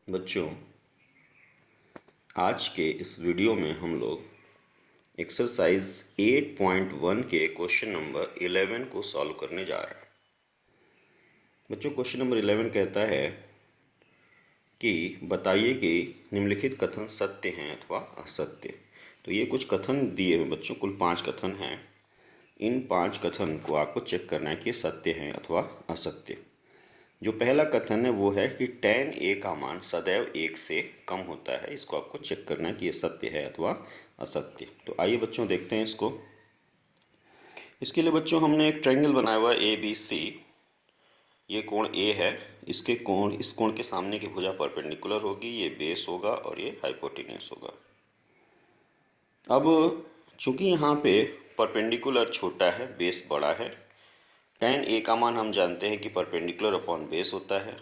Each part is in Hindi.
बच्चों, आज के इस वीडियो में हम लोग एक्सरसाइज 8.1 के क्वेश्चन नंबर 11 को सॉल्व करने जा रहे हैं। बच्चों, क्वेश्चन नंबर 11 कहता है कि बताइए कि निम्नलिखित कथन सत्य हैं अथवा असत्य। तो ये कुछ कथन दिए हुए बच्चों, कुल 5 कथन हैं। इन 5 कथन को आपको चेक करना है कि सत्य हैं अथवा असत्य। जो पहला कथन है वो है कि tan a का मान सदैव 1 से कम होता है। इसको आपको चेक करना है कि ये सत्य है अथवा असत्य। तो आइए बच्चों देखते हैं इसको। इसके लिए बच्चों हमने एक ट्रायंगल बनाया हुआ है ABC। ये कोण A है। इस कोण के सामने की भुजा परपेंडिकुलर होगी, ये बेस होगा और ये हाइपोटेन्यूस होगा। अब चूंकि यहाँ पे परपेंडिकुलर छोटा है, बेस बड़ा है, tan a का मान हम जानते हैं कि परपेंडिकुलर अपॉन बेस होता है।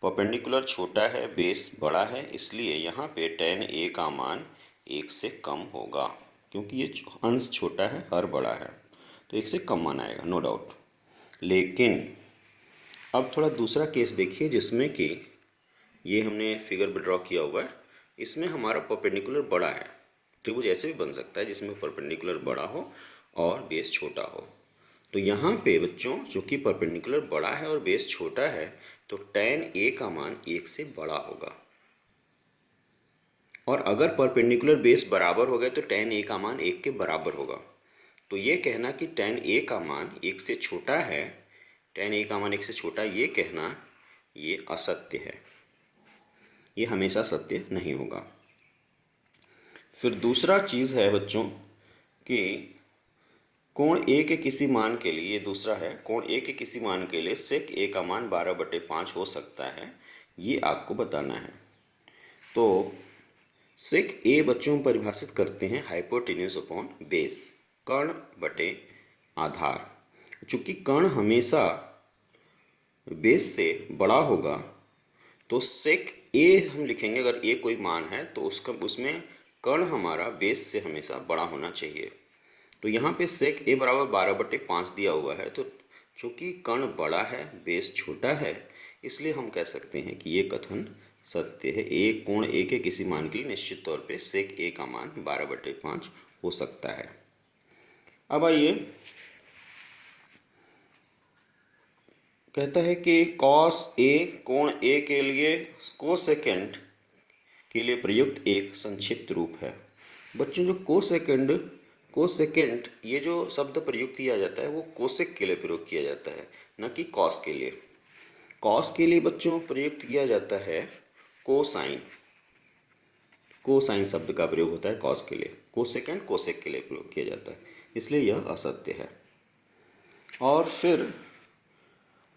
परपेंडिकुलर छोटा है, बेस बड़ा है, इसलिए यहाँ पे tan a का मान 1 से कम होगा, क्योंकि ये अंश छोटा है, हर बड़ा है, तो 1 से कम मान आएगा, नो डाउट। लेकिन अब थोड़ा दूसरा केस देखिए, जिसमें कि ये हमने फिगर में ड्रॉ किया हुआ है। इसमें हमारा परपेंडिकुलर बड़ा है। त्रिभुज ऐसे भी बन सकता है जिसमें परपेंडिकुलर बड़ा हो और बेस छोटा हो। तो यहाँ पे बच्चों, चूंकि परपेंडिकुलर बड़ा है और बेस छोटा है, तो tan a का मान 1 से बड़ा होगा। और अगर परपेंडिकुलर बेस बराबर हो गए तो tan a का मान 1 के बराबर होगा। तो ये कहना कि tan a का मान 1 से छोटा है, tan a का मान 1 से छोटा, ये कहना ये असत्य है। ये हमेशा सत्य नहीं होगा। फिर दूसरा चीज़ है बच्चों कि कोण a के किसी मान के लिए, ये दूसरा है, कोण a के किसी मान के लिए sec a का मान 12/5 हो सकता है, ये आपको बताना है। तो sec a बच्चों परिभाषित करते हैं हाइपोटेन्यूस अपॉन बेस, कर्ण बटे आधार। चूंकि कर्ण हमेशा बेस से बड़ा होगा, तो sec a हम लिखेंगे, अगर a कोई मान है तो उसमें कर्ण हमारा बेस से हमेशा बड़ा होना चाहिए। तो यहाँ पे sec a बराबर 12/5 दिया हुआ है, तो चूंकि कर्ण बड़ा है, बेस छोटा है, इसलिए हम कह सकते हैं कि ये कथन सत्य है। एक कोण a के किसी मान के लिए निश्चित तौर पे sec a का मान 12/5 हो सकता है। अब आइए, कहता है कि cos a कोण a के लिए कोसेकेंड के लिए प्रयुक्त एक संक्षिप्त रूप है। बच्चों, जो कोसेकेंड ये जो शब्द प्रयुक्त किया जाता है वो कोसेक के लिए प्रयोग किया जाता है, न कि कॉस के लिए। कॉस के लिए बच्चों प्रयुक्त किया जाता है कोसाइन। कोसाइन शब्द का प्रयोग होता है कॉस के लिए। कोसेकेंड कोसेक के लिए प्रयोग किया जाता है, इसलिए यह असत्य है। और फिर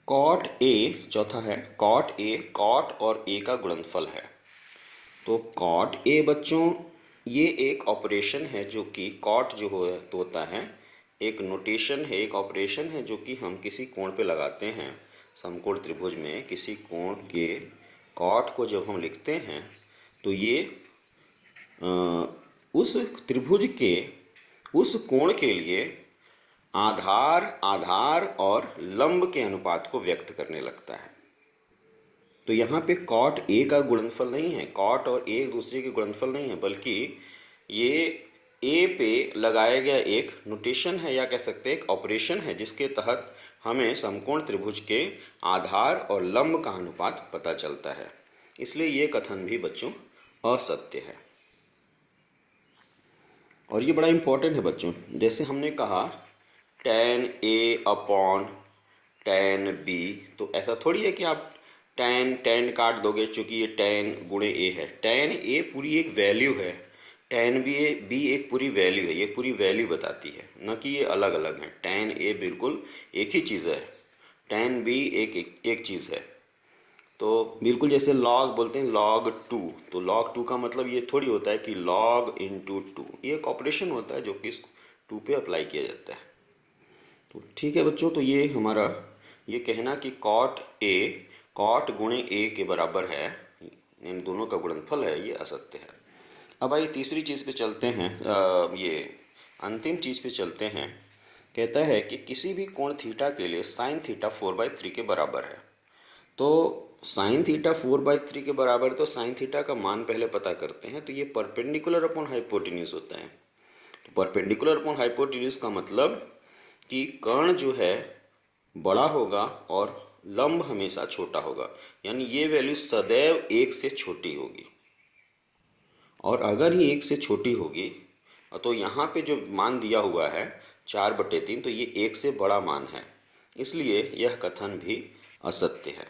कॉट ए, चौथा है कॉट ए, कॉट और ए का गुणनफल है। तो कॉट ए बच्चों, ये एक ऑपरेशन है जो कि कॉट जो होता है, एक नोटेशन है, एक ऑपरेशन है जो कि हम किसी कोण पे लगाते हैं। समकोण त्रिभुज में किसी कोण के कॉट को जब हम लिखते हैं, तो ये उस त्रिभुज के उस कोण के लिए आधार और लंब के अनुपात को व्यक्त करने लगता है। तो यहाँ पे कॉट ए का गुणनफल नहीं है, कॉट और ए एक दूसरे के गुणनफल नहीं है, बल्कि ये ए पे लगाया गया एक नोटेशन है, या कह सकते हैं एक ऑपरेशन है, जिसके तहत हमें समकोण त्रिभुज के आधार और लंब का अनुपात पता चलता है। इसलिए ये कथन भी बच्चों असत्य है। और ये बड़ा इंपॉर्टेंट है बच्चों। जैसे हमने कहा tan a upon tan b, तो ऐसा थोड़ी है कि आप tan काट दोगे, चूंकि ये tan गुणे a है। tan a पूरी एक वैल्यू है, tan b एक पूरी वैल्यू है, ये पूरी वैल्यू बताती है, न कि ये अलग अलग है। tan a बिल्कुल एक ही चीज़ है, tan b एक चीज़ है। तो बिल्कुल जैसे log बोलते हैं log 2, तो log 2 का मतलब ये थोड़ी होता है कि log इंटू 2, ये एक ऑपरेशन होता है जो कि इस 2 पे अप्लाई किया जाता है। तो ठीक है बच्चों, तो ये हमारा ये कहना कि कॉट गुणे ए के बराबर है, इन दोनों का गुणनफल है, ये असत्य है। अब आइए तीसरी चीज़ पे चलते हैं, ये अंतिम चीज़ पे चलते हैं। कहता है कि किसी भी कोण थीटा के लिए साइन थीटा 4/3 के बराबर है। तो साइन थीटा 4/3 के बराबर है, तो साइन थीटा का मान पहले पता करते हैं। तो ये परपेंडिकुलर अपॉन हाइपोटेन्यूज होता है। तो परपेंडिकुलर अपॉन हाइपोटेन्यूज का मतलब कि कर्ण जो है बड़ा होगा और लंब हमेशा छोटा होगा, यानी ये वैल्यू सदैव 1 से छोटी होगी। और अगर ये 1 से छोटी होगी तो यहाँ पे जो मान दिया हुआ है 4/3, तो ये 1 से बड़ा मान है, इसलिए यह कथन भी असत्य है।